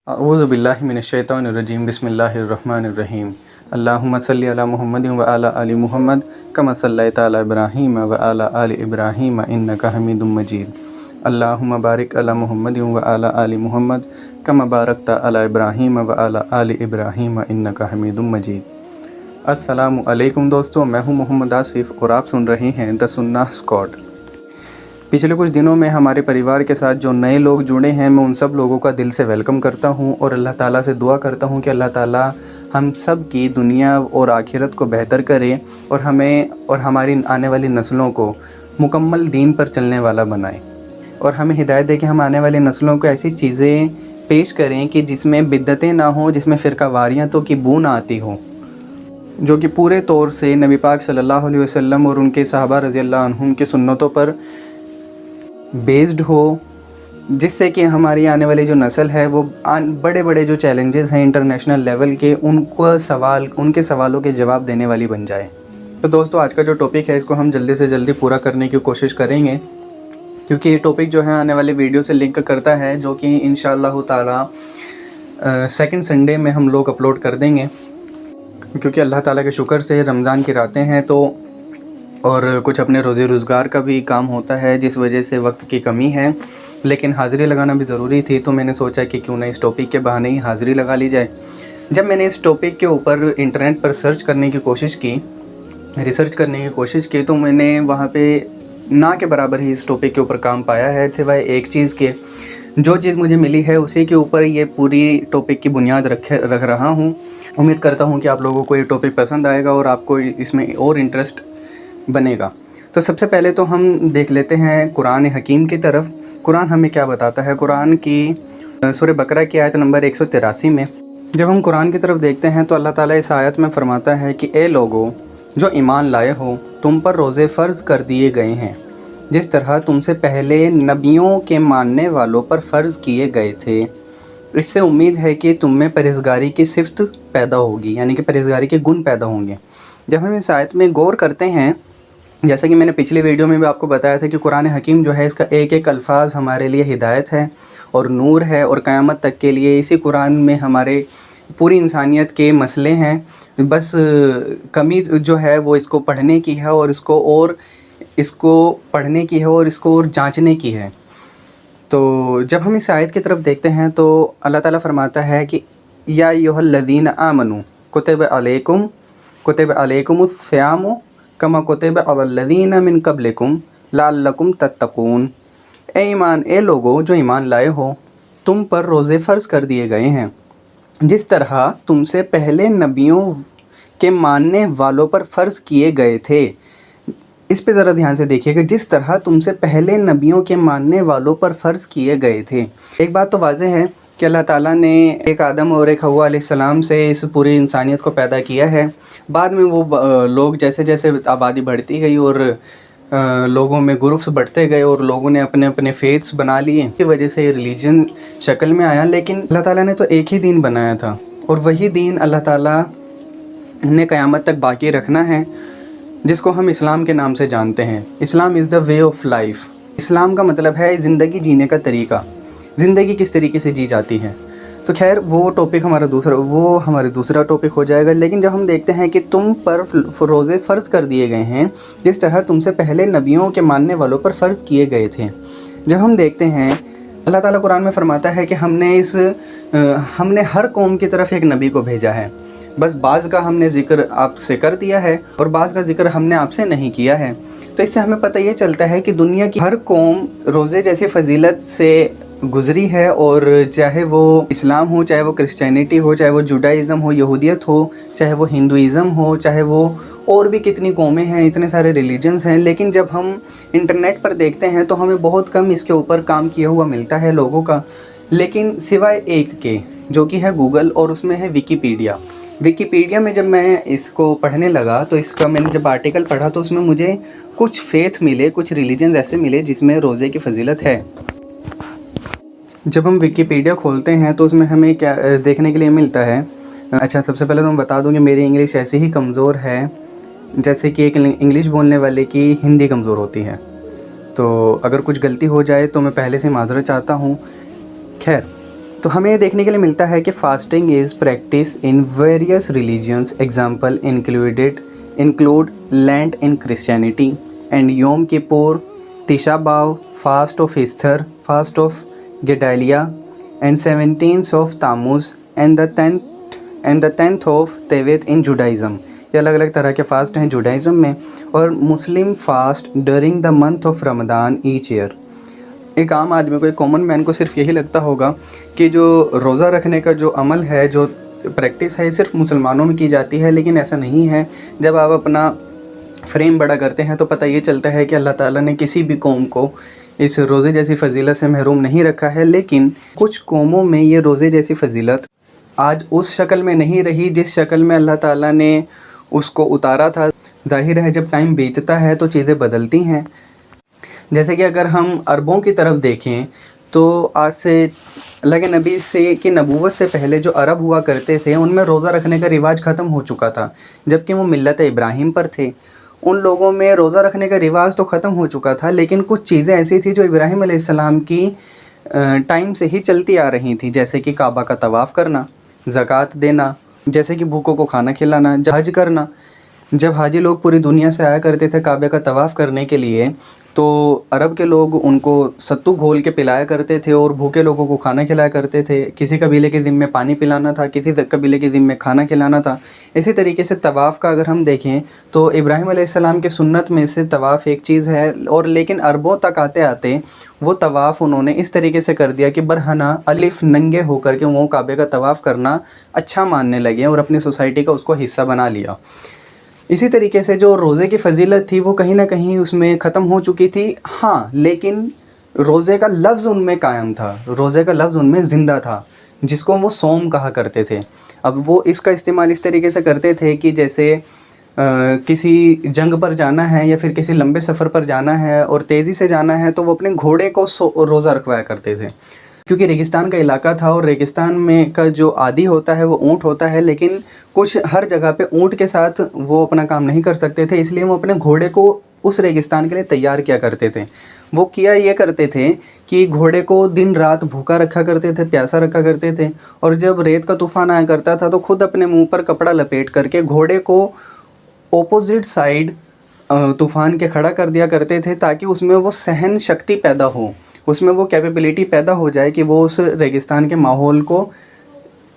اعوذ باللہ من الشیطان الرجیم بسم اللہ الرحمن الرحیم اللہم صلی علی محمد و علی آل محمد کما صلیت علی ابراہیم و علی آل ابراہیم انک حمید مجید اللہم بارک علی محمد و علی آل محمد کما بارکت علی ابراہیم و علی آل ابراہیم انک حمید مجید۔ السلام علیکم دوستو، میں ہوں محمد آصف اور آپ سن رہے ہیں دا سنہ اسکواڈ۔ پچھلے کچھ دنوں میں ہمارے پریوار کے ساتھ جو نئے لوگ جڑے ہیں، میں ان سب لوگوں کا دل سے ویلکم کرتا ہوں اور اللہ تعالیٰ سے دعا کرتا ہوں کہ اللہ تعالیٰ ہم سب کی دنیا اور آخرت کو بہتر کرے اور ہمیں اور ہماری آنے والی نسلوں کو مکمل دین پر چلنے والا بنائے، اور ہمیں ہدایت دے کہ ہم آنے والی نسلوں کو ایسی چیزیں پیش کریں کہ جس میں بدعتیں نہ ہوں، جس میں فرقہ واریتوں کی بو نہ آتی ہو، جو کہ پورے طور سے نبی پاک صلی اللہ علیہ وسلم اور ان کے صحابہ رضی اللہ عنہم کی سنتوں پر بیسڈ ہو، جس سے کہ ہماری آنے والی جو نسل ہے وہ بڑے بڑے جو چیلنجز ہیں انٹرنیشنل لیول کے، ان کے سوالوں کے جواب دینے والی بن جائے۔ تو دوستو، آج کا جو ٹاپک ہے اس کو ہم جلدی سے جلدی پورا کرنے کی کوشش کریں گے، کیونکہ یہ ٹاپک جو ہے آنے والی ویڈیو سے لنک کرتا ہے، جو کہ انشاءاللہ تعالیٰ سیکنڈ سنڈے میں ہم لوگ اپلوڈ کر دیں گے، کیونکہ اللہ تعالیٰ کے شکر سے رمضان کی راتیں ہیں تو اور کچھ اپنے روزی روزگار کا بھی کام ہوتا ہے، جس وجہ سے وقت کی کمی ہے، لیکن حاضری لگانا بھی ضروری تھی، تو میں نے سوچا کہ کیوں نہ اس ٹاپک کے بہانے ہی حاضری لگا لی جائے۔ جب میں نے اس ٹاپک کے اوپر انٹرنیٹ پر ریسرچ کرنے کی کوشش کی تو میں نے وہاں پہ نہ کے برابر ہی اس ٹاپک کے اوپر کام پایا ہے، سوائے ایک چیز کے۔ جو چیز مجھے ملی ہے اسی کے اوپر یہ پوری ٹاپک کی بنیاد رکھ رہا ہوں۔ امید کرتا ہوں کہ آپ لوگوں کو یہ ٹاپک پسند آئے گا اور آپ کو اس میں اور انٹرسٹ بنے گا۔ تو سب سے پہلے تو ہم دیکھ لیتے ہیں قرآن حکیم کی طرف۔ قرآن ہمیں کیا بتاتا ہے؟ قرآن کی سورہ بقرہ کی آیت نمبر 183 میں جب ہم قرآن کی طرف دیکھتے ہیں تو اللہ تعالیٰ اس آیت میں فرماتا ہے کہ اے لوگو جو ایمان لائے ہو، تم پر روزے فرض کر دیے گئے ہیں، جس طرح تم سے پہلے نبیوں کے ماننے والوں پر فرض کیے گئے تھے۔ اس سے امید ہے کہ تم میں پرہیزگاری کی صفت پیدا ہوگی، یعنی کہ پرہیزگاری کے گن پیدا ہوں گے۔ جب ہم اس آیت میں غور کرتے ہیں، جیسا کہ میں نے پچھلی ویڈیو میں بھی آپ کو بتایا تھا کہ قرآن حکیم جو ہے اس کا ایک ایک الفاظ ہمارے لیے ہدایت ہے اور نور ہے، اور قیامت تک کے لیے اسی قرآن میں ہمارے پوری انسانیت کے مسئلے ہیں، بس کمی جو ہے وہ اس کو پڑھنے کی ہے اور اس کو پڑھنے کی ہے اور اس کو اور جانچنے کی ہے۔ تو جب ہم اس آیت کی طرف دیکھتے ہیں تو اللہ تعالیٰ فرماتا ہے کہ یا ایھا الذین آمنوا کتب علیکم الصیام کما کتب علی الذین من قبلکم لعلکم تتقون۔ اے لوگو جو ایمان لائے ہو، تم پر روزے فرض کر دیے گئے ہیں، جس طرح تم سے پہلے نبیوں کے ماننے والوں پر فرض کیے گئے تھے۔ اس پہ ذرا دھیان سے دیکھیے گا، جس طرح تم سے پہلے نبیوں کے ماننے والوں پر فرض کیے گئے تھے۔ ایک بات تو واضح ہے کہ اللہ تعالیٰ نے ایک آدم اور ایک حوا علیہ السلام سے اس پوری انسانیت کو پیدا کیا ہے۔ بعد میں وہ لوگ جیسے جیسے آبادی بڑھتی گئی اور لوگوں میں گروپس بڑھتے گئے اور لوگوں نے اپنے اپنے فیتھس بنا لیے، اس کی وجہ سے ریلیجن شکل میں آیا، لیکن اللہ تعالیٰ نے تو ایک ہی دین بنایا تھا اور وہی دین اللہ تعالیٰ نے قیامت تک باقی رکھنا ہے، جس کو ہم اسلام کے نام سے جانتے ہیں۔ اسلام از دا وے آف لائف۔ اسلام کا مطلب ہے زندگی جینے کا طریقہ، زندگی کس طریقے سے جی جاتی ہے۔ تو خیر وہ ٹاپک ہمارا دوسرا ٹاپک ہو جائے گا، لیکن جب ہم دیکھتے ہیں کہ تم پر روزے فرض کر دیے گئے ہیں جس طرح تم سے پہلے نبیوں کے ماننے والوں پر فرض کیے گئے تھے، جب ہم دیکھتے ہیں اللہ تعالیٰ قرآن میں فرماتا ہے کہ ہم نے ہر قوم کی طرف ایک نبی کو بھیجا ہے، بس بعض کا ہم نے ذکر آپ سے کر دیا ہے اور بعض کا ذکر ہم نے آپ سے نہیں کیا ہے۔ تو اس سے ہمیں پتہ یہ چلتا ہے کہ دنیا کی ہر قوم روزے جیسی فضیلت سے گزری ہے، اور چاہے وہ اسلام ہو، چاہے وہ کرسچینٹی ہو، چاہے وہ جوڈائزم ہو، یہودیت ہو، چاہے وہ ہندوازم ہو، چاہے وہ اور بھی کتنی قومیں ہیں، اتنے سارے ریلیجنز ہیں، لیکن جب ہم انٹرنیٹ پر دیکھتے ہیں تو ہمیں بہت کم اس کے اوپر کام کیا ہوا ملتا ہے لوگوں کا، لیکن سوائے ایک کے جو کہ ہے گوگل، اور اس میں ہے ویکیپیڈیا میں جب میں اس کو پڑھنے لگا تو اس کا میں نے جب آرٹیکل پڑھا تو اس میں مجھے کچھ فیتھ ملے، کچھ ریلیجنز ایسے ملے جس میں روزے کی فضیلت ہے۔ جب ہم ویکیپیڈیا کھولتے ہیں تو اس میں ہمیں کیا دیکھنے کے لیے ملتا ہے؟ اچھا، سب سے پہلے تو میں بتا دوں کہ میری انگلش ایسی ہی کمزور ہے جیسے کہ ایک انگلش بولنے والے کی ہندی کمزور ہوتی ہے، تو اگر کچھ غلطی ہو جائے تو میں پہلے سے معذرت چاہتا ہوں۔ خیر، تو ہمیں دیکھنے کے لیے ملتا ہے کہ fasting is practice in various religions, example include Lent in Christianity and Yom Kippur, Tisha B'Av, fast of Esther, fast of Gedaliah and 17 of Tammuz and the 10th of Tevet in Judaism. یہ الگ الگ طرح کے fast ہیں Judaism میں، اور Muslim fast during the month of Ramadan each year. ایک عام آدمی کو، ایک کامن مین کو صرف یہی لگتا ہوگا کہ جو روزہ رکھنے کا جو عمل ہے، جو پریکٹس ہے، صرف مسلمانوں میں کی جاتی ہے، لیکن ایسا نہیں ہے۔ جب آپ اپنا فریم بڑا کرتے ہیں تو پتہ یہ چلتا ہے کہ اللہ تعالیٰ نے کسی بھی قوم کو اس روزے جیسی فضیلت سے محروم نہیں رکھا ہے، لیکن کچھ قوموں میں یہ روزے جیسی فضیلت آج اس شکل میں نہیں رہی جس شکل میں اللہ تعالیٰ نے اس کو اتارا تھا۔ ظاہر ہے جب ٹائم بیتتا ہے تو چیزیں بدلتی ہیں۔ جیسے کہ اگر ہم عربوں کی طرف دیکھیں تو آج سے اللہ کے نبی سے کی نبوت سے پہلے جو عرب ہوا کرتے تھے ان میں روزہ رکھنے کا رواج ختم ہو چکا تھا، جبکہ وہ ملت ابراہیم پر تھے۔ ان لوگوں میں روزہ رکھنے کا رواج تو ختم ہو چکا تھا، لیکن کچھ چیزیں ایسی تھیں جو ابراہیم علیہ السلام کی ٹائم سے ہی چلتی آ رہی تھیں، جیسے کہ کعبہ کا طواف کرنا، زکوٰۃ دینا، جیسے کہ بھوکوں کو کھانا کھلانا، حج کرنا۔ جب حاجی لوگ پوری دنیا سے آیا کرتے تھے کعبے کا طواف کرنے کے لیے، تو عرب کے لوگ ان کو ستو گھول کے پلایا کرتے تھے اور بھوکے لوگوں کو کھانا کھلایا کرتے تھے۔ کسی قبیلے کے ذمے پانی پلانا تھا، کسی قبیلے کے ذمے کھانا کھلانا تھا۔ اسی طریقے سے طواف کا اگر ہم دیکھیں تو ابراہیم علیہ السلام کے سنت میں سے طواف ایک چیز ہے، اور لیکن عربوں تک آتے آتے وہ طواف انہوں نے اس طریقے سے کر دیا کہ برہنہ الف ننگے ہو کر کے وہ کعبے کا طواف کرنا اچھا ماننے لگے اور اپنی سوسائٹی کا اس کو حصہ بنا لیا۔ اسی طریقے سے جو روزے کی فضیلت تھی وہ کہیں نہ کہیں اس میں ختم ہو چکی تھی، ہاں، لیکن روزے کا لفظ ان میں قائم تھا، روزے کا لفظ ان میں زندہ تھا، جس کو وہ صوم کہا کرتے تھے۔ اب وہ اس کا استعمال اس طریقے سے کرتے تھے کہ جیسے کسی جنگ پر جانا ہے یا پھر کسی لمبے سفر پر جانا ہے اور تیزی سے جانا ہے تو وہ اپنے گھوڑے کو روزہ رکھوایا کرتے تھے، کیونکہ ریگستان کا علاقہ تھا اور ریگستان میں کا جو عادی ہوتا ہے وہ اونٹ ہوتا ہے، لیکن کچھ ہر جگہ پہ اونٹ کے ساتھ وہ اپنا کام نہیں کر سکتے تھے، اس لیے وہ اپنے گھوڑے کو اس ریگستان کے لیے تیار کیا کرتے تھے۔ وہ کیا یہ کرتے تھے کہ گھوڑے کو دن رات بھوکا رکھا کرتے تھے، پیاسا رکھا کرتے تھے، اور جب ریت کا طوفان آیا کرتا تھا تو خود اپنے منہ پر کپڑا لپیٹ کر کے گھوڑے کو اپوزٹ سائیڈ طوفان کے کھڑا کر دیا کرتے تھے، تاکہ اس میں وہ سہن شکتی پیدا ہو، اس میں وہ کیپیبلٹی پیدا ہو جائے کہ وہ اس ریگستان کے ماحول کو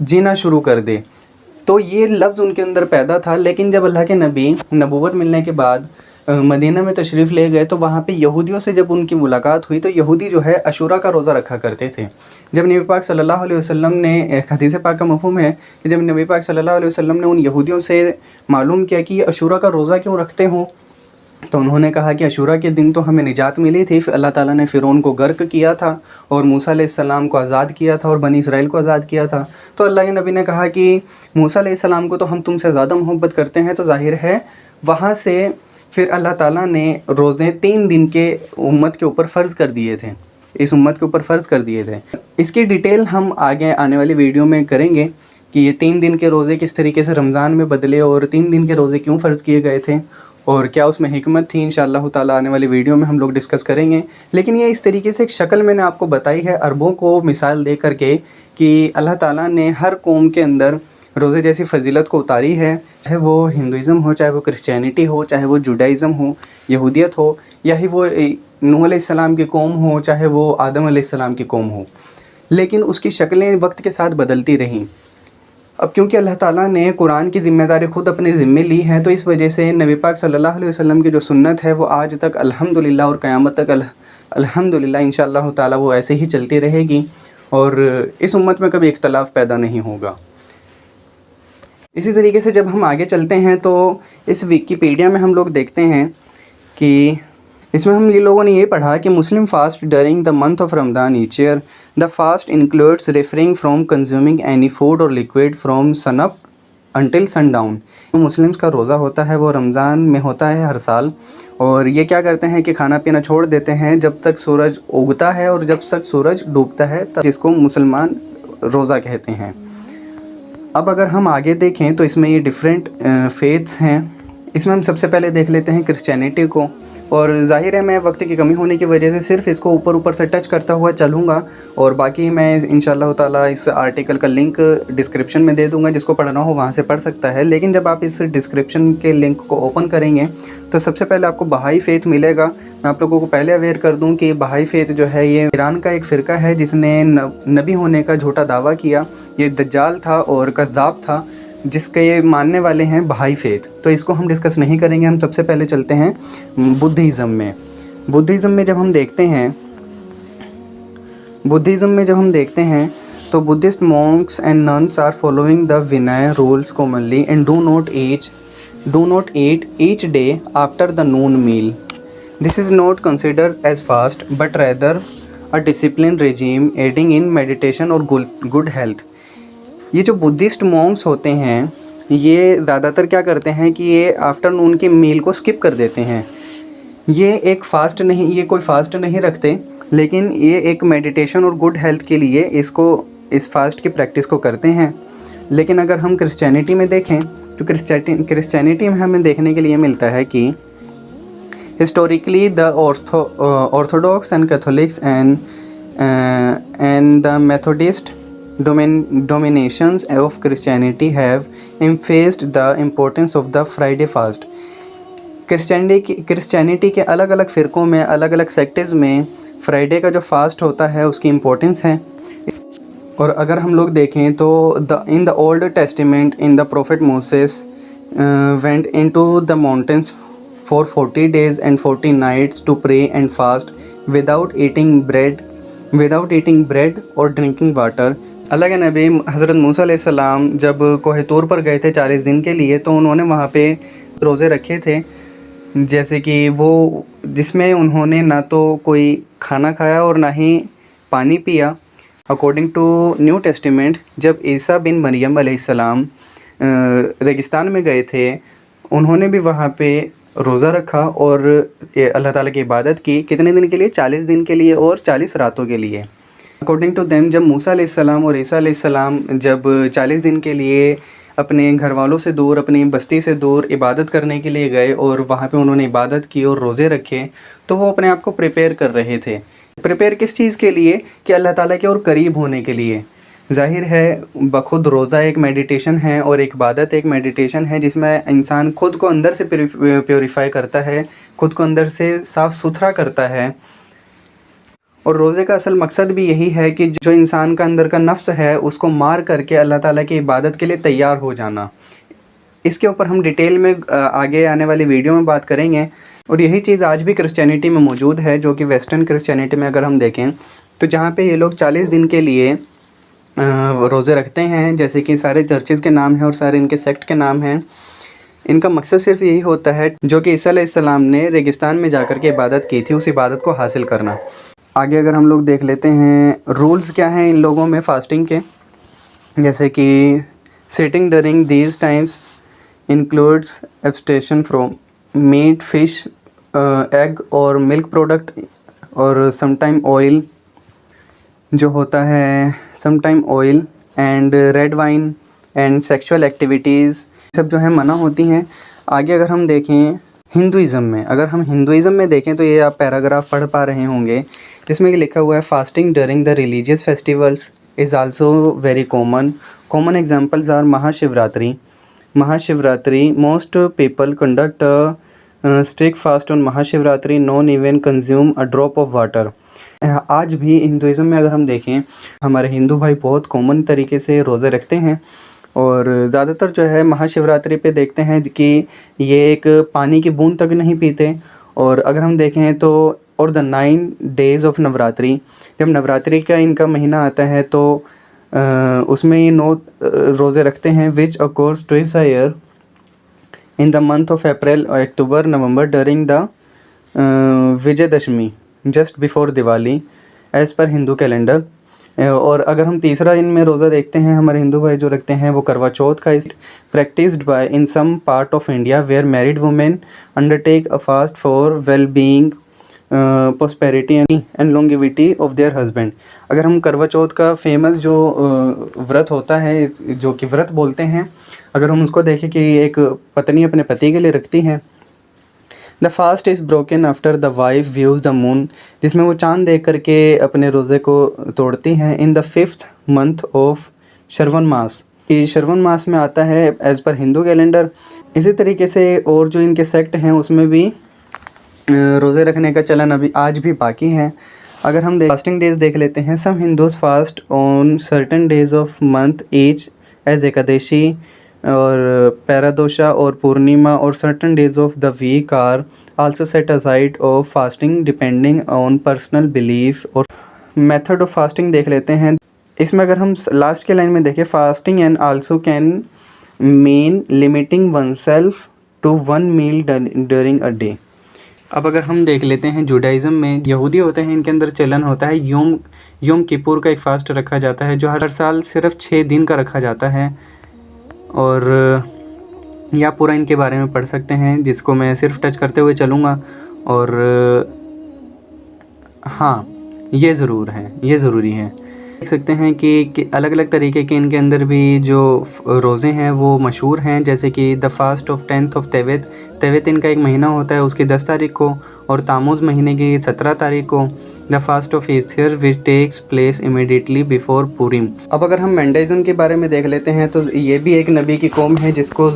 جینا شروع کر دے۔ تو یہ لفظ ان کے اندر پیدا تھا، لیکن جب اللہ کے نبی نبوت ملنے کے بعد مدینہ میں تشریف لے گئے تو وہاں پہ یہودیوں سے جب ان کی ملاقات ہوئی تو یہودی جو ہے عاشوراء کا روزہ رکھا کرتے تھے۔ جب نبی پاک صلی اللہ علیہ وسلم نے، ایک حدیث پاک کا مفہوم ہے کہ جب نبی پاک صلی اللہ علیہ وسلم نے ان یہودیوں سے معلوم کیا کہ یہ عاشوراء کا روزہ کیوں رکھتے ہوں، تو انہوں نے کہا کہ عاشوراء کے دن تو ہمیں نجات ملی تھی، اللہ تعالیٰ نے فرعون کو غرق کیا تھا اور موسیٰ علیہ السلام کو آزاد کیا تھا اور بنی اسرائیل کو آزاد کیا تھا۔ تو اللہ کے نبی نے کہا کہ موسیٰ علیہ السلام کو تو ہم تم سے زیادہ محبت کرتے ہیں، تو ظاہر ہے وہاں سے پھر اللہ تعالیٰ نے روزے 3 دن کے امت کے اوپر فرض کر دیے تھے، اس امت کے اوپر فرض کر دیے تھے۔ اس کی ڈیٹیل ہم آگے آنے والی ویڈیو میں کریں گے کہ یہ 3 دن کے روزے کس طریقے سے رمضان میں بدلے اور 3 دن کے روزے کیوں فرض کیے گئے تھے اور کیا اس میں حکمت تھی۔ انشاءاللہ تعالیٰ آنے والی ویڈیو میں ہم لوگ ڈسکس کریں گے، لیکن یہ اس طریقے سے ایک شکل میں نے آپ کو بتائی ہے عربوں کو مثال دے کر کے کہ اللہ تعالیٰ نے ہر قوم کے اندر روزے جیسی فضیلت کو اتاری ہے، چاہے وہ ہندوازم ہو، چاہے وہ کرسچینٹی ہو، چاہے وہ جوڈائزم ہو، یہودیت ہو، یا ہی وہ نوح علیہ السلام کی قوم ہو، چاہے وہ آدم علیہ السلام کی قوم ہو، لیکن اس کی شکلیں وقت کے ساتھ بدلتی رہیں۔ اب کیونکہ اللہ تعالیٰ نے قرآن کی ذمہ داری خود اپنے ذمے لی ہے، تو اس وجہ سے نبی پاک صلی اللہ علیہ وسلم کی جو سنت ہے وہ آج تک الحمدللہ اور قیامت تک الحمدللہ انشاءاللہ تعالیٰ وہ ایسے ہی چلتی رہے گی، اور اس امت میں کبھی اختلاف پیدا نہیں ہوگا۔ اسی طریقے سے جب ہم آگے چلتے ہیں تو اس ویکیپیڈیا میں ہم لوگ دیکھتے ہیں کہ اس میں ہم یہ لوگوں نے یہ پڑھا کہ Muslim fast during the month of Ramadan each year, the fast includes refraining from consuming any food اور liquid from sun up until sun down. Muslims کا روزہ ہوتا ہے وہ رمضان میں ہوتا ہے ہر سال، اور یہ کیا کرتے ہیں کہ کھانا پینا چھوڑ دیتے ہیں جب تک سورج اگتا ہے اور جب تک سورج ڈوبتا ہے، جس کو مسلمان روزہ کہتے ہیں۔ اب اگر ہم آگے دیکھیں تو اس میں یہ ڈیفرنٹ فیتھس ہیں۔ اس میں ہم سب سے پہلے دیکھ لیتے ہیں کرسچینٹی کو۔ اور ظاہر ہے میں وقت کی کمی ہونے کی وجہ سے صرف اس کو اوپر سے ٹچ کرتا ہوا چلوں گا، اور باقی میں انشاءاللہ تعالیٰ اس آرٹیکل کا لنک ڈسکرپشن میں دے دوں گا، جس کو پڑھنا ہو وہاں سے پڑھ سکتا ہے۔ لیکن جب آپ اس ڈسکرپشن کے لنک کو اوپن کریں گے تو سب سے پہلے آپ کو بہائی فیتھ ملے گا۔ میں آپ لوگوں کو پہلے اویئر کر دوں کہ بہائی فیتھ جو ہے یہ ایران کا ایک فرقہ ہے جس نے نبی ہونے کا جھوٹا دعویٰ کیا۔ یہ دجال تھا اور کذاب تھا، جس کے یہ ماننے والے ہیں بہائی فیتھ۔ تو اس کو ہم ڈسکس نہیں کریں گے، ہم سب سے پہلے چلتے ہیں بدھزم میں۔ بدھزم میں جب ہم دیکھتے ہیں تو Buddhist monks and nuns are following the Vinaya rules commonly and do not eat each day after the noon meal. This is not considered as fast but rather a discipline regime aiding in meditation اور good health. یہ جو Buddhist monks ہوتے ہیں یہ زیادہ تر کیا کرتے ہیں کہ یہ آفٹر نون کے میل کو سکپ کر دیتے ہیں۔ یہ کوئی فاسٹ نہیں رکھتے، لیکن یہ ایک میڈیٹیشن اور گڈ ہیلتھ کے لیے اس فاسٹ کی پریکٹس کو کرتے ہیں۔ لیکن اگر ہم کرسچینٹی میں دیکھیں تو کرسچینٹی میں ہمیں دیکھنے کے لیے ملتا ہے کہ historically the orthodox and Catholics and the Methodist dominations of Christianity have emphasized the importance of the Friday fast۔ Christianity کے الگ الگ فرقوں میں، الگ الگ سیکٹز میں فرائیڈے کا جو فاسٹ ہوتا ہے اس کی امپورٹنس ہے۔ اور اگر ہم لوگ دیکھیں تو in the Old Testament in the prophet Moses went into the mountains for 40 days and 40 nights to pray and fast without eating bread or drinking water۔ اللہ کے نبی حضرت موسیٰ علیہ السلام جب کوہ طور پر گئے تھے 40 دن کے لیے، تو انہوں نے وہاں پہ روزے رکھے تھے، جیسے کہ جس میں انہوں نے نہ تو کوئی کھانا کھایا اور نہ ہی پانی پیا۔ اکارڈنگ ٹو نیو ٹیسٹیمنٹ جب عیسیٰ بن مریم علیہ السلام ریگستان میں گئے تھے، انہوں نے بھی وہاں پہ روزہ رکھا اور اللہ تعالیٰ کی عبادت کی۔ کتنے دن کے لیے؟ 40 دن کے لیے اور 40 راتوں کے لیے۔ اکارڈنگ ٹو دیم جب موسیٰ علیہ السلام اور عیسیٰ علیہ السلام جب 40 دن کے لیے اپنے گھر والوں سے دور، اپنی بستی سے دور عبادت کرنے کے لیے گئے اور وہاں پہ انہوں نے عبادت کی اور روزے رکھے، تو وہ اپنے آپ کو پریپیئر کر رہے تھے۔ پریپیئر کس چیز کے لیے؟ کہ اللہ تعالیٰ کے اور قریب ہونے کے لیے۔ ظاہر ہے بخود روزہ ایک میڈیٹیشن ہے اور ایک عبادت ایک میڈیٹیشن ہے، جس میں انسان خود کو اندر سے پیوریفائی کرتا ہے، خود کو اندر سے صاف ستھرا کرتا ہے۔ اور روزے کا اصل مقصد بھی یہی ہے کہ جو انسان کا اندر کا نفس ہے اس کو مار کر کے اللہ تعالیٰ کی عبادت کے لیے تیار ہو جانا۔ اس کے اوپر ہم ڈیٹیل میں آگے آنے والی ویڈیو میں بات کریں گے۔ اور یہی چیز آج بھی کرسچینٹی میں موجود ہے، جو کہ ویسٹرن کرسچینٹی میں اگر ہم دیکھیں تو جہاں پہ یہ لوگ 40 دن کے لیے روزے رکھتے ہیں، جیسے کہ سارے چرچز کے نام ہیں اور سارے ان کے سیکٹ کے نام ہیں، ان کا مقصد صرف یہی ہوتا ہے جو کہ عیسیٰ علیہ السلام نے ریگستان میں جا کر کے عبادت کی تھی، اس عبادت کو حاصل کرنا۔ آگے اگر ہم لوگ دیکھ لیتے ہیں رولز کیا ہیں ان لوگوں میں فاسٹنگ کے، جیسے کہ setting during these times includes abstention from meat, fish, egg اور ملک پروڈکٹ، اور سم ٹائم آئل جو ہوتا ہے، some time oil and red wine and sexual activities سب جو ہیں منع ہوتی ہیں۔ آگے اگر ہم دیکھیں ہندوازم میں، اگر ہم ہندوازم میں دیکھیں تو یہ آپ پیراگراف پڑھ پا رہے ہوں گے، جس میں لکھا ہوا ہے fasting during the religious festivals is also very common examples are Maha Shivratri most people conduct strict fast on Maha Shivratri, none even consume a drop of water. آج بھی ہندوازم میں اگر ہم دیکھیں ہمارے ہندو بھائی بہت کامن طریقے سے روزے رکھتے ہیں، اور زیادہ تر جو ہے مہا شیوراتری پہ دیکھتے ہیں کہ یہ ایک پانی کی بوند تک نہیں پیتے۔ اور اگر ہم دیکھیں تو اور دا 9 days آف نوراتری، جب نوراتری کا ان کا مہینہ آتا ہے تو اس میں یہ 9 روزے رکھتے ہیں، which occurs twice a year in the month of April اور October November during the Vijaya Dashami just before Diwali as per Hindu calendar. اور اگر ہم تیسرا ان میں روزہ دیکھتے ہیں ہمارے ہندو بھائی جو رکھتے ہیں وہ کروا چوتھ کا، practised by in some part of India where married women under take a fast for well being, prosperity and لانگیویٹی of their husband. اگر ہم کروا چوتھ کا فیمس جو ورت ہوتا ہے، جو کہ ورت بولتے ہیں، اگر ہم اس کو دیکھیں کہ ایک پتنی اپنے پتی کے لیے رکھتی ہے، the fast is broken after the wife views the moon, جس میں وہ چاند دیکھ کر کے اپنے روزے کو توڑتی ہیں. ان دا 5th month آف شرون ماس، یہ شرون ماس میں آتا ہے ایز پر ہندو کیلنڈر. اسی طریقے سے اور جو ان کے سیکٹ ہیں اس میں بھی روزے رکھنے کا چلن ابھی آج بھی باقی ہے. اگر ہم فاسٹنگ ڈیز دیکھ لیتے ہیں، some Hindus fast on certain days of month each as Ekadashi اور پیرادوشا اور پورنیما، اور certain days of the week are also set aside of fasting depending on personal belief. اور میتھڈ آف فاسٹنگ دیکھ لیتے ہیں. اس میں اگر ہم لاسٹ کے لائن میں دیکھیں، fasting and also can mean limiting oneself to one meal during a day. اب اگر ہم دیکھ لیتے ہیں جوڈائزم میں یہودی ہوتے ہیں، ان کے اندر چلن ہوتا ہے یوم کپور کا ایک فاسٹ رکھا جاتا ہے جو ہر سال صرف 6 دن کا رکھا جاتا ہے. اور یا پورا ان کے بارے میں پڑھ سکتے ہیں، جس کو میں صرف ٹچ کرتے ہوئے چلوں گا. اور ہاں یہ ضروری ہے. دیکھ سکتے ہیں کہ الگ الگ طریقے کے ان کے اندر بھی جو روزے ہیں وہ مشہور ہیں، جیسے کہ دا fast of 10th of Tevet ان کا ایک مہینہ ہوتا ہے، اس کی 10 تاریخ کو، اور تاموز مہینے کی 17 تاریخ کو. The fast of Esther which takes place immediately before Purim. اب اگر ہم مینڈائزم کے بارے میں دیکھ لیتے ہیں تو یہ بھی ایک نبی کی قوم ہے جس کو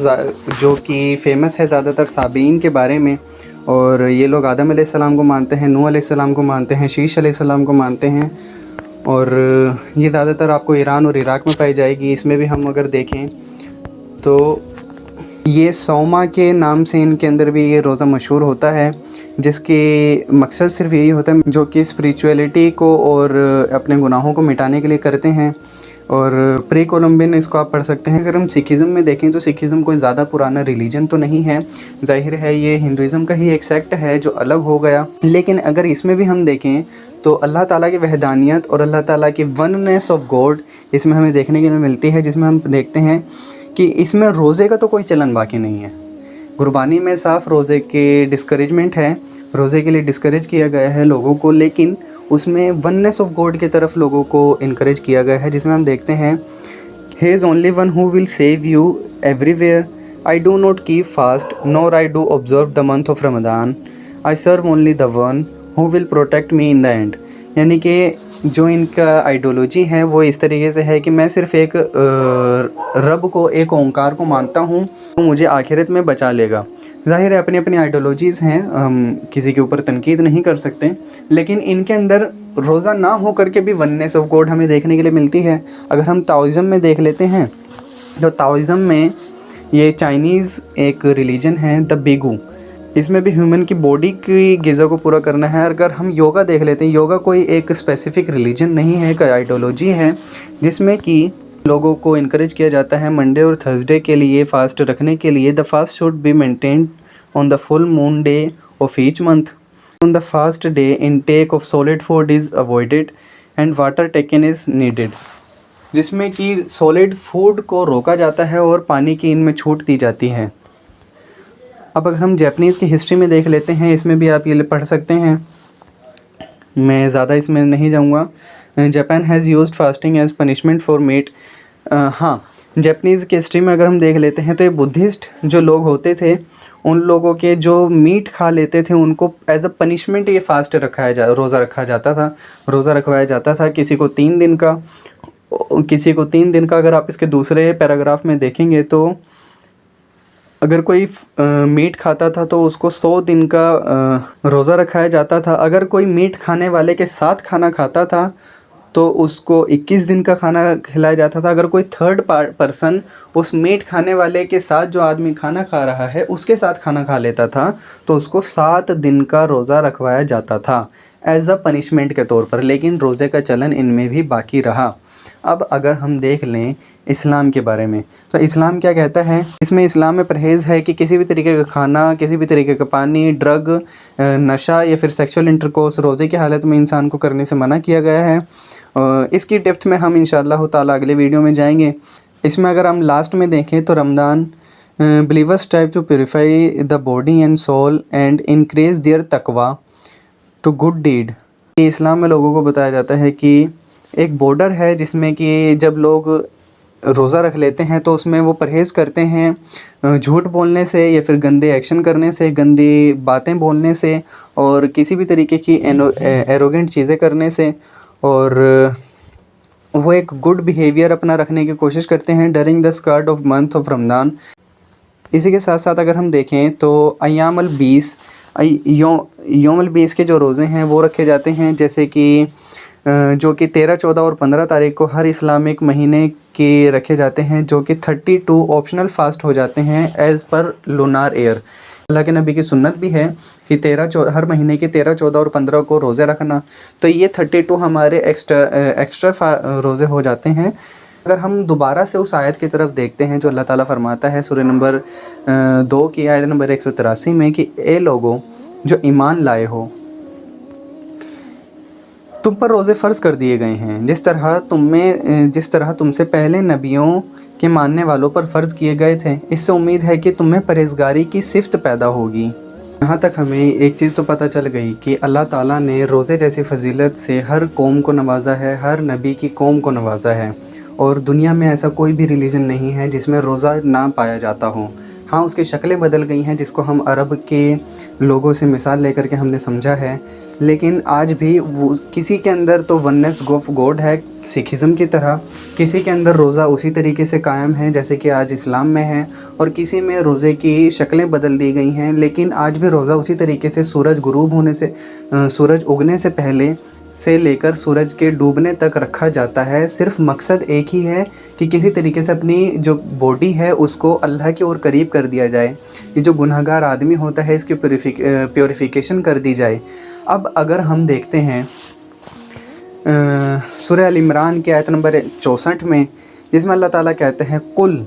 جو کہ فیمس ہے زیادہ تر صابئین کے بارے میں. اور یہ لوگ آدم علیہ السلام کو مانتے ہیں، نوح علیہ السلام کو مانتے ہیں، شیش علیہ السلام کو مانتے ہیں. اور یہ زیادہ تر آپ کو ایران اور عراق میں پائی جائے گی. اس میں بھی ہم اگر دیکھیں تو یہ سوما کے نام سے ان کے اندر بھی یہ روزہ مشہور ہوتا ہے، جس کے مقصد صرف یہی ہوتا ہے جو کہ اسپریچویلٹی کو اور اپنے گناہوں کو مٹانے کے لیے کرتے ہیں. اور پری کولمبین اس کو آپ پڑھ سکتے ہیں. اگر ہم سکھزم میں دیکھیں تو سکھزم کوئی زیادہ پرانا ریلیجن تو نہیں ہے، ظاہر ہے یہ ہندوازم کا ہی ایک سیکٹ ہے جو الگ ہو گیا. لیکن اگر اس میں بھی ہم دیکھیں تو اللہ تعالیٰ کی وحدانیت اور اللہ تعالیٰ کی وننیس آف گاڈ اس میں ہمیں دیکھنے کے لیے ملتی ہے، جس میں ہم دیکھتے ہیں کہ اس میں روزے کا تو کوئی چلن باقی نہیں ہے. قربانی میں صاف روزے کے ڈسکریجمنٹ ہے، روزے کے لیے ڈسکریج کیا گیا ہے لوگوں کو، لیکن اس میں وننیس آف گاڈ کی طرف لوگوں کو انکریج کیا گیا ہے، جس میں ہم دیکھتے ہیں he is only one who will save you everywhere. I do not keep fast nor I do observe the month of Ramadan. I serve only the one who will protect me in the end. یعنی کہ جو ان کا ideology ہے وہ اس طریقے سے ہے کہ میں صرف ایک رب کو، ایک اومکار کو مانتا ہوں، وہ مجھے آخرت میں بچا لے گا. ظاہر ہے اپنی اپنی آئیڈیولوجیز ہیں، ہم کسی کے اوپر تنقید نہیں کر سکتے، لیکن ان کے اندر روزہ نہ ہو کر کے بھی وننیس آف گاڈ ہمیں دیکھنے کے لیے ملتی ہے. اگر ہم تاؤزم میں دیکھ لیتے ہیں تو تاؤزم میں یہ چائنیز ایک ریلیجن ہے دا بیگو، اس میں بھی ہیومن کی باڈی کی غذا کو پورا کرنا ہے. اگر ہم یوگا دیکھ لیتے ہیں، یوگا کوئی ایک اسپیسیفک ریلیجن نہیں ہے، ایک آئیڈیولوجی ہے جس میں کہ لوگوں کو انکریج کیا جاتا ہے منڈے اور تھرسڈے کے لیے فاسٹ رکھنے کے لیے. The fast should be maintained on the full moon day of each month. On the fast day intake of solid food is avoided and water taken as needed, جس میں کہ solid food کو روکا جاتا ہے اور پانی کی ان میں چھوٹ دی جاتی ہے. اب اگر ہم جاپنیز کی ہسٹری میں دیکھ لیتے ہیں، اس میں بھی آپ یہ پڑھ سکتے ہیں، میں زیادہ اس میں نہیں جاؤں گا. Japan has used fasting as punishment for meat. ہاں جاپنیز کی ہسٹری میں اگر ہم دیکھ لیتے ہیں تو یہ بدھسٹ جو لوگ ہوتے تھے، ان لوگوں کے جو میٹ کھا لیتے تھے ان کو ایز اے پنشمنٹ یہ فاسٹ روزہ رکھا جاتا تھا، روزہ رکھوایا جاتا تھا. کسی کو 3 دن کا اگر آپ اس کے دوسرے پیراگراف میں دیکھیں گے تو اگر کوئی میٹ کھاتا تھا تو اس کو 100 دن کا روزہ رکھایا جاتا تھا. اگر کوئی میٹ کھانے والے کے ساتھ کھانا کھاتا تھا تو اس کو 21 دن کا کھانا کھلایا جاتا تھا. اگر کوئی تھرڈ پرسن اس میٹ کھانے والے کے ساتھ، جو آدمی کھانا کھا رہا ہے اس کے ساتھ کھانا کھا لیتا تھا تو اس کو 7 دن کا روزہ رکھوایا جاتا تھا ایز اے پنشمنٹ کے طور پر. لیکن روزے کا چلن ان میں بھی باقی رہا. اب اگر ہم دیکھ لیں اسلام کے بارے میں تو اسلام کیا کہتا ہے؟ اس میں اسلام میں پرہیز ہے کہ کسی بھی طریقے کا کھانا، کسی بھی طریقے کا پانی، ڈرگ، نشہ یا پھر سیکشول انٹرکورس روزے کی حالت میں انسان کو کرنے سے منع کیا گیا ہے. اس کی ڈیپتھ میں ہم انشاءاللہ تعالیٰ اگلے ویڈیو میں جائیں گے. اس میں اگر ہم لاسٹ میں دیکھیں تو Ramadan believers strive to purify the body and soul and increase their تقوی ٹو گڈ ڈیڈ. اسلام میں لوگوں کو بتایا جاتا ہے کہ ایک بارڈر ہے جس میں کہ جب لوگ روزہ رکھ لیتے ہیں تو اس میں وہ پرہیز کرتے ہیں جھوٹ بولنے سے یا پھر گندے ایکشن کرنے سے، گندی باتیں بولنے سے، اور کسی بھی طریقے کی ایروگنٹ چیزیں کرنے سے، اور وہ ایک گڈ بیہیویئر اپنا رکھنے کی کوشش کرتے ہیں during the start of month of Ramadan. اسی کے ساتھ ساتھ اگر ہم دیکھیں تو ایام البیس، یوم البیس کے جو روزے ہیں وہ رکھے جاتے ہیں، جیسے کہ جو کہ 13، 14 اور 15 تاریخ کو ہر اسلامک مہینے کے رکھے جاتے ہیں، جو کہ 32 آپشنل فاسٹ ہو جاتے ہیں ایز پر لونار ایئر۔ اللہ کے نبی کی سنت بھی ہے کہ ہر مہینے کے 13، 14 اور 15 کو روزے رکھنا، تو یہ 32 ہمارے ایکسٹرا روزے ہو جاتے ہیں۔ اگر ہم دوبارہ سے اس آیت کی طرف دیکھتے ہیں جو اللہ تعالیٰ فرماتا ہے سورہ نمبر 2 کی آیت نمبر 183 میں کہ اے لوگوں جو ایمان لائے ہو، تم پر روزے فرض کر دیے گئے ہیں جس طرح تم سے پہلے نبیوں کے ماننے والوں پر فرض کیے گئے تھے، اس سے امید ہے کہ تمہیں پرہیزگاری کی صفت پیدا ہوگی۔ یہاں تک ہمیں ایک چیز تو پتہ چل گئی کہ اللہ تعالیٰ نے روزے جیسی فضیلت سے ہر قوم کو نوازا ہے، ہر نبی کی قوم کو نوازا ہے، اور دنیا میں ایسا کوئی بھی ریلیجن نہیں ہے جس میں روزہ نہ پایا جاتا ہو۔ ہاں، اس کی شکلیں بدل گئی ہیں جس کو ہم عرب کے لوگوں سے مثال لے کر کے ہم نے سمجھا ہے، لیکن آج بھی وہ کسی کے اندر تو وننس آف گاڈ ہے سکھزم کی طرح، کسی کے اندر روزہ اسی طریقے سے قائم ہے جیسے کہ آج اسلام میں ہے، اور کسی میں روزے کی شکلیں بدل دی گئی ہیں، لیکن آج بھی روزہ اسی طریقے سے سورج اگنے سے پہلے سے لے کر سورج کے ڈوبنے تک رکھا جاتا ہے۔ صرف مقصد ایک ہی ہے کہ کسی طریقے سے اپنی جو باڈی ہے اس کو اللہ کی اور قریب کر دیا جائے، یہ جو گناہ گار آدمی ہوتا ہے اس کی پیوریفیکیشن کر دی جائے۔ اب اگر ہم دیکھتے ہیں سورہ ال عمران کی آیت نمبر 64 میں، جس میں اللہ تعالیٰ کہتے ہیں قُلْ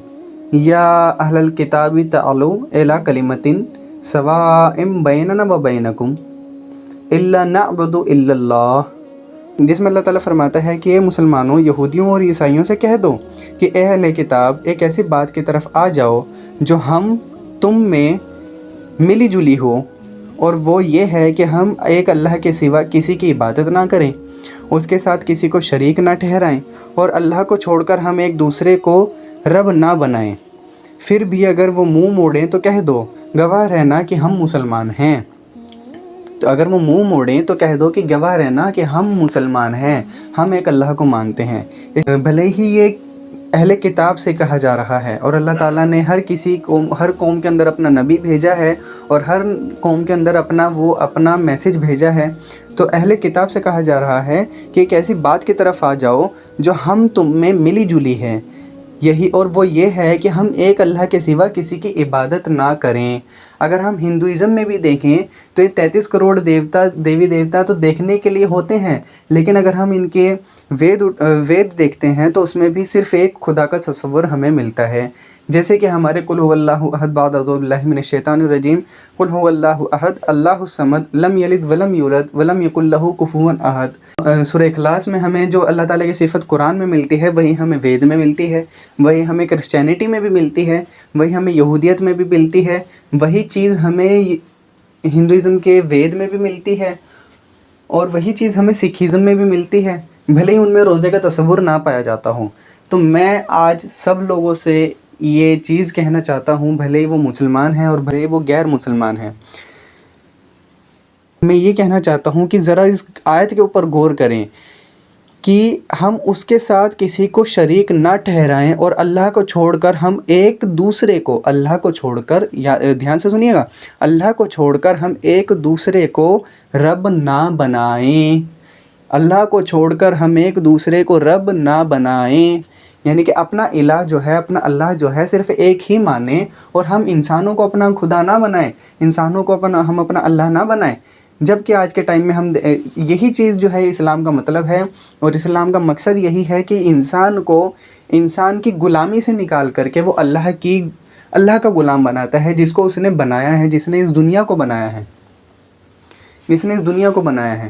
یا اہل الکتاب تعالوا الی کلمۃ سواء بیننا وبینکم الا نعبد الا اللہ، جس میں اللہ تعالیٰ فرماتا ہے کہ اے مسلمانوں، یہودیوں اور عیسائیوں سے کہہ دو کہ اے اہل کتاب، ایک ایسی بات کی طرف آ جاؤ جو ہم تم میں ملی جلی ہو، اور وہ یہ ہے کہ ہم ایک اللہ کے سوا کسی کی عبادت نہ کریں، اس کے ساتھ کسی کو شریک نہ ٹھہرائیں، اور اللہ کو چھوڑ کر ہم ایک دوسرے کو رب نہ بنائیں۔ پھر بھی اگر وہ منہ موڑیں تو کہہ دو گواہ رہنا کہ ہم مسلمان ہیں۔ تو اگر وہ منہ موڑیں تو کہہ دو کہ گواہ رہنا کہ ہم مسلمان ہیں، ہم ایک اللہ کو مانتے ہیں۔ بھلے ہی یہ اہل کتاب سے کہا جا رہا ہے، اور اللہ تعالیٰ نے ہر قوم کے اندر اپنا نبی بھیجا ہے، اور ہر قوم کے اندر اپنا میسج بھیجا ہے، تو اہل کتاب سے کہا جا رہا ہے کہ ایک ایسی بات کی طرف آ جاؤ جو ہم تم میں ملی جلی ہے، اور وہ یہ ہے کہ ہم ایک اللہ کے سوا کسی کی عبادت نہ کریں۔ اگر ہم ہندوازم میں بھی دیکھیں تو یہ 33 کروڑ دیوی دیوتا تو دیکھنے کے لیے ہوتے ہیں، لیکن اگر ہم ان کے وید دیکھتے ہیں تو اس میں بھی صرف ایک خدا کا تصور ہمیں ملتا ہے، جیسے کہ ہمارے قل هو اللہ احد بعد اعوذ باللہ من الشیطان الرجیم قل هو اللہ احد اللہ الصمد لم یلد ولم یولد ولم یکن لہ کفوا احد۔ سورہ اخلاص میں ہمیں جو اللہ تعالیٰ کی صفت قرآن میں ملتی ہے وہی ہمیں وید میں ملتی ہے، وہی ہمیں کرسچینٹی میں بھی ملتی ہے، وہی ہمیں یہودیت میں بھی ملتی ہے، وہی چیز ہمیں ہندوازم کے وید میں بھی ملتی ہے، اور وہی چیز ہمیں سکھزم میں بھی ملتی ہے، بھلے ہی ان میں روزے کا تصور نہ پایا جاتا ہو۔ تو میں آج سب لوگوں سے یہ چیز کہنا چاہتا ہوں، بھلے ہی وہ مسلمان ہیں اور بھلے ہی وہ غیر مسلمان ہیں، میں یہ کہنا چاہتا ہوں کہ ذرا اس آیت کے اوپر غور کریں کہ ہم اس کے ساتھ کسی کو شریک نہ ٹھہرائیں، اور اللہ کو چھوڑ کر ہم ایک دوسرے کو دھیان سے سنیے گا، اللہ کو چھوڑ کر ہم ایک دوسرے کو رب نہ بنائیں، اللہ کو چھوڑ کر ہم ایک دوسرے کو رب نہ بنائیں، یعنی کہ اپنا الہ جو ہے، اپنا اللہ جو ہے صرف ایک ہی مانیں، اور ہم انسانوں کو اپنا خدا نہ بنائیں، انسانوں کو ہم اپنا اللہ نہ بنائیں، جبکہ آج کے ٹائم میں یہی چیز جو ہے اسلام کا مطلب ہے، اور اسلام کا مقصد یہی ہے کہ انسان کی غلامی سے نکال کر کے وہ اللہ کا غلام بناتا ہے، جس کو اس نے بنایا ہے، جس نے اس دنیا کو بنایا ہے،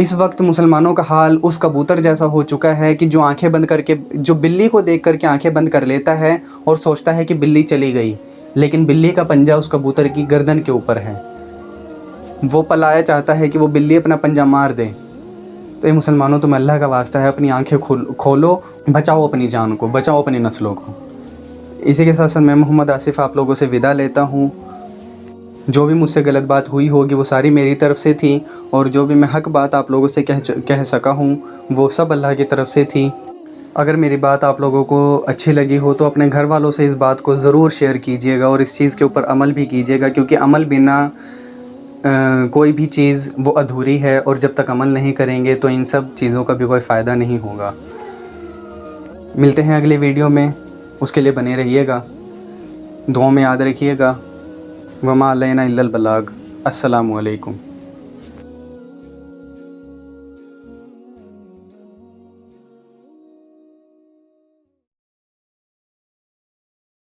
اس وقت مسلمانوں کا حال اس کبوتر جیسا ہو چکا ہے کہ جو آنکھیں بند کر کے، جو بلی کو دیکھ کر کے آنکھیں بند کر لیتا ہے اور سوچتا ہے کہ بلی چلی گئی، لیکن بلی کا پنجہ اس کبوتر کی گردن کے اوپر ہے، وہ پلایا چاہتا ہے کہ وہ بلی اپنا پنجہ مار دے۔ تو یہ مسلمانوں، تم اللہ کا واسطہ ہے اپنی آنکھیں کھولو، بچاؤ اپنی جان کو، بچاؤ اپنی نسلوں کو۔ اسی کے ساتھ ساتھ میں محمد آصف آپ لوگوں سے وداع لیتا ہوں۔ جو بھی مجھ سے غلط بات ہوئی ہوگی وہ ساری میری طرف سے تھی، اور جو بھی میں حق بات آپ لوگوں سے کہہ سکا ہوں وہ سب اللہ کی طرف سے تھی۔ اگر میری بات آپ لوگوں کو اچھی لگی ہو تو اپنے گھر والوں سے اس بات کو ضرور شیئر کیجیے گا، اور اس چیز کے اوپر عمل بھی کیجیے گا، کیونکہ عمل بنا کوئی بھی چیز وہ ادھوری ہے، اور جب تک عمل نہیں کریں گے تو ان سب چیزوں کا بھی کوئی فائدہ نہیں ہوگا۔ ملتے ہیں اگلے ویڈیو میں، اس کے لیے بنے رہیے گا، دعاؤں میں یاد رکھیے گا۔ وما علینا الا البلاغ۔ السلام علیکم۔